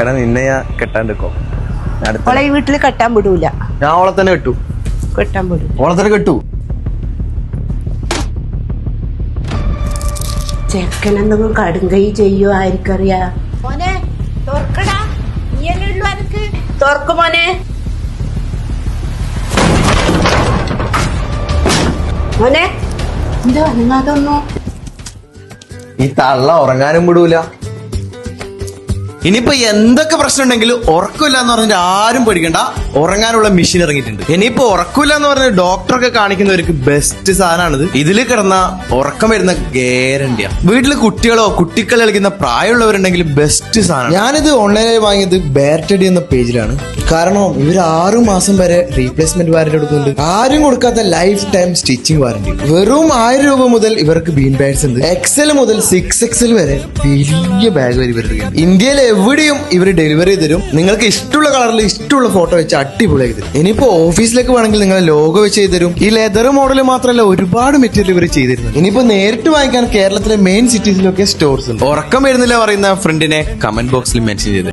എടാ നിന്നെ ഞാൻ കെട്ടാണ്ടിരിക്കോ? ഓളെ ഈ വീട്ടില് കെട്ടാൻ വിടൂല. ഞാൻ ഓളെ തന്നെ കെട്ടു. കെട്ടാൻ വിടൂ. ഓളെ തന്നെ കെട്ടു. ചെക്കനെന്തെങ്കിലും കടുങ്കൈ ചെയ്യോ ആയിരിക്കറിയാ. മോനെ തുറക്കടാ, നീയല്ലേ ഉള്ളു അനക്ക്. തുറക്ക് മോനെ. മോനെ എന്താ അനങ്ങാതൊന്നു? ഈ തള്ള ഉറങ്ങാനും വിടൂല. ഇനിയിപ്പോ എന്തൊക്കെ പ്രശ്നം ഉണ്ടെങ്കിലും ഉറക്കില്ല എന്ന് പറഞ്ഞിട്ട് ആരും പേടിക്കണ്ട, ഉറങ്ങാനുള്ള മെഷീൻ ഇറങ്ങിയിട്ടുണ്ട്. ഇനിയിപ്പോ ഉറക്കില്ല എന്ന് പറഞ്ഞ ഡോക്ടറൊക്കെ കാണിക്കുന്നവർക്ക് ബെസ്റ്റ് സാധനമാണിത്. ഇതിൽ കിടന്ന ഉറക്കം വരുന്ന ഗ്യാരണ്ടിയാ. വീട്ടില് കുട്ടികളോ കുട്ടികൾ കളിക്കുന്ന പ്രായമുള്ളവരുണ്ടെങ്കിൽ ബെസ്റ്റ് സാധനം. ഞാനിത് ഓൺലൈനായി വാങ്ങിയത് ബെയർടെഡി എന്ന പേജിലാണ്. കാരണം ഇവർ 6 മാസം വരെ റീപ്ലേസ്മെന്റ് വാറന്റി കൊടുക്കുന്നുണ്ട്. ആരും കൊടുക്കാത്ത ലൈഫ് ടൈം സ്റ്റിച്ചിങ് വാറന്റി. വെറും 1000 രൂപ മുതൽ ഇവർക്ക് ബീൻ ബാഗ്സ് ഉണ്ട്. XL മുതൽ 6XL വരെ വലിയ ബാഗ് വരെ ഇവരുടെ. ഇന്ത്യയിലെ എവിടെയും ഇവർ ഡെലിവറി തരും. നിങ്ങൾക്ക് ഇഷ്ടമുള്ള കളറിൽ ഇഷ്ടമുള്ള ഫോട്ടോ വെച്ച് അടിപൊളിയായി തരും. ഇനിയിപ്പോ ഓഫീസിലേക്ക് വേണമെങ്കിൽ നിങ്ങൾ ലോഗോ വെച്ച് ചെയ്ത് തരും. ഈ ലെതർ മോഡൽ മാത്രമല്ല ഒരുപാട് മെറ്റീരിയൽ ഇവർ ചെയ്തിരുന്നു. ഇനിയിപ്പോ നേരിട്ട് വാങ്ങിക്കാൻ കേരളത്തിലെ മെയിൻ സിറ്റീസിലൊക്കെ സ്റ്റോർസ് ഉണ്ട്. ഉറക്കം വരുന്നില്ല പറയുന്ന ഫ്രണ്ടിനെ കമന്റ് ബോക്സിൽ മെൻഷൻ ചെയ്ത്